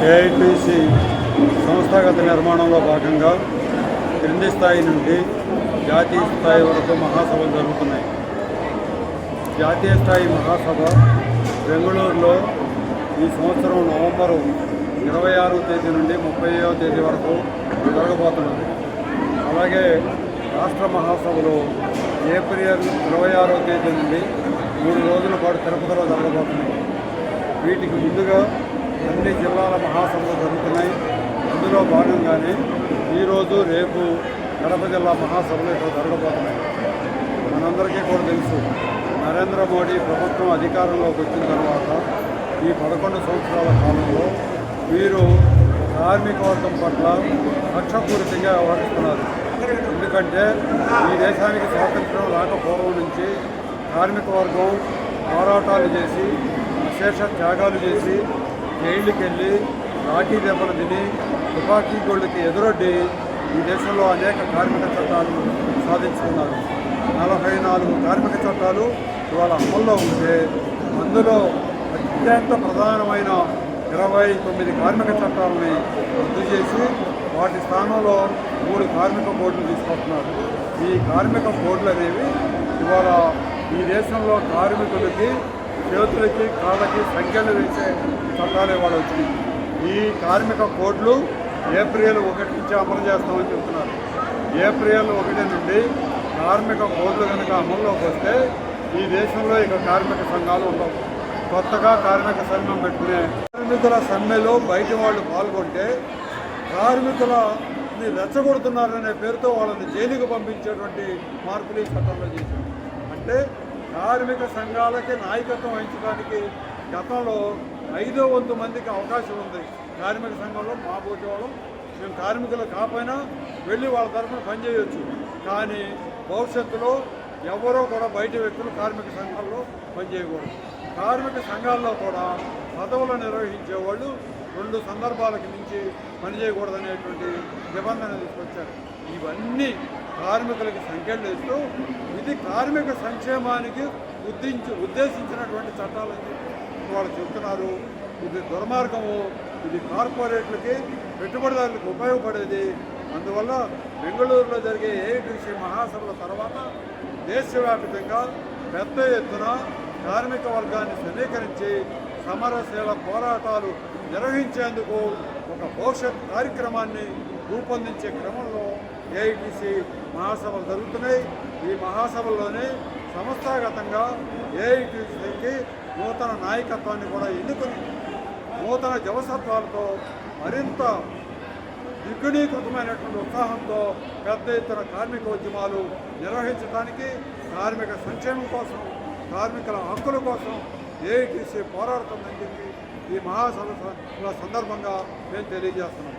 AITC సంస్థాగత నిర్మాణంలో భాగంగా క్రింది స్థాయి నుండి జాతీయ స్థాయి వరకు మహాసభలు జరుగుతున్నాయి. జాతీయ స్థాయి మహాసభ బెంగళూరులో ఈ సంవత్సరం నవంబరు 26వ తేదీ నుండి 30వ తేదీ వరకు జరగబోతున్నది. అలాగే రాష్ట్ర మహాసభలు ఏప్రిల్ 26వ తేదీ నుండి 3 రోజుల పాటు తిరుపతిలో జరగబోతున్నాయి. వీటికి ముందుగా అన్ని జిల్లాల మహాసభలు జరుగుతున్నాయి. అందులో భాగంగానే ఈరోజు రేపు కడప జిల్లా మహాసభలు ఇక్కడ జరగబోతున్నాయి. మనందరికీ కూడా తెలుసు, నరేంద్ర మోడీ ప్రభుత్వం అధికారంలోకి వచ్చిన తర్వాత ఈ 11 సంవత్సరాల కాలంలో వీరు కార్మిక వర్గం పట్ల కక్షపూరితంగా వ్యవహరిస్తున్నారు. ఎందుకంటే ఈ దేశానికి స్వాతంత్ర్యం రాకపోవడం నుంచి కార్మిక వర్గం పోరాటాలు చేసి విశేష త్యాగాలు చేసి జైళ్ళకి వెళ్ళి లాఠీ దెబ్బలు తిని తుపాకీ గోళ్ళకి ఎదురొడ్డి ఈ దేశంలో అనేక కార్మిక చట్టాలు సాధించుకున్నారు. 44 కార్మిక చట్టాలు ఇవాళ అమల్లో ఉంటే అందులో అత్యంత ప్రధానమైన 29 కార్మిక చట్టాలని రద్దు చేసి వాటి స్థానంలో 3 కార్మిక కోడ్లు తీసుకొస్తున్నారు. ఈ కార్మిక కోడ్లు అనేవి ఇవాళ ఈ దేశంలో కార్మికులకి చేతులకి కాళ్ళకి సంఖ్యలు వేసే చట్టాలు ఇవాళ వచ్చినాయి. ఈ కార్మిక కోడ్లు ఏప్రిల్ 1 నుంచి అమలు చేస్తామని చెప్తున్నారు. ఏప్రిల్ 1 నుండి కార్మిక కోడ్లు కనుక అమల్లోకి వస్తే ఈ దేశంలో ఇక కార్మిక సంఘాలు ఉండవు. కొత్తగా కార్మిక సంఘం పెట్టుకునే కార్మికుల సమ్మెలో బయట వాళ్ళు పాల్గొంటే కార్మికులని రెచ్చగొడుతున్నారనే పేరుతో వాళ్ళని జైలుకు పంపించేటువంటి మార్పులు ఈ చట్టంలో చేశారు. అంటే కార్మిక సంఘాలకి నాయకత్వం వహించడానికి గతంలో 5వ వంతు మందికి అవకాశం ఉంది. కార్మిక సంఘంలో మా పోటీ వాళ్ళం మేము కార్మికులు కాకపోయినా వెళ్ళి వాళ్ళ తరఫున పనిచేయవచ్చు. కానీ భవిష్యత్తులో ఎవరో కూడా బయట వ్యక్తులు కార్మిక సంఘాల్లో పనిచేయకూడదు. కార్మిక సంఘాల్లో కూడా పదవులు నిర్వహించేవాళ్ళు 2 సందర్భాలకు మించి పనిచేయకూడదనేటువంటి నిబంధన తీసుకొచ్చారు. ఇవన్నీ కార్మికులకి సంఖ్యలు ఇస్తూ ఇది కార్మిక సంక్షేమానికి ఉద్దేశించినటువంటి చట్టాలని వాళ్ళు చెప్తున్నారు. ఇది దుర్మార్గము, ఇది కార్పొరేట్లకి పెట్టుబడిదారులకు ఉపయోగపడేది. అందువల్ల బెంగళూరులో జరిగే ఏఐటీసీ మహాసభల తర్వాత దేశవ్యాప్తంగా పెద్ద ఎత్తున కార్మిక వర్గాన్ని సమీకరించి సమరశీల పోరాటాలు నిర్వహించేందుకు ఒక భవిష్యత్ కార్యక్రమాన్ని రూపొందించే క్రమంలో ఏఐటీసీ మహాసభలు జరుగుతున్నాయి. ఈ మహాసభల్లోనే సంస్థాగతంగా ఏఐటీసీకి నూతన నాయకత్వాన్ని కూడా ఎన్నుకొని నూతన జవసత్వాలతో మరింత ద్విగుణీకృతమైనటువంటి ఉత్సాహంతో పెద్ద ఎత్తున కార్మిక ఉద్యమాలు నిర్వహించడానికి, కార్మిక సంక్షేమం కోసం, కార్మికుల హక్కుల కోసం ఏఐటీసీ పోరాడుతుందని చెప్పి ఈ మహాసభ సందర్భంగా మేము తెలియజేస్తున్నాం.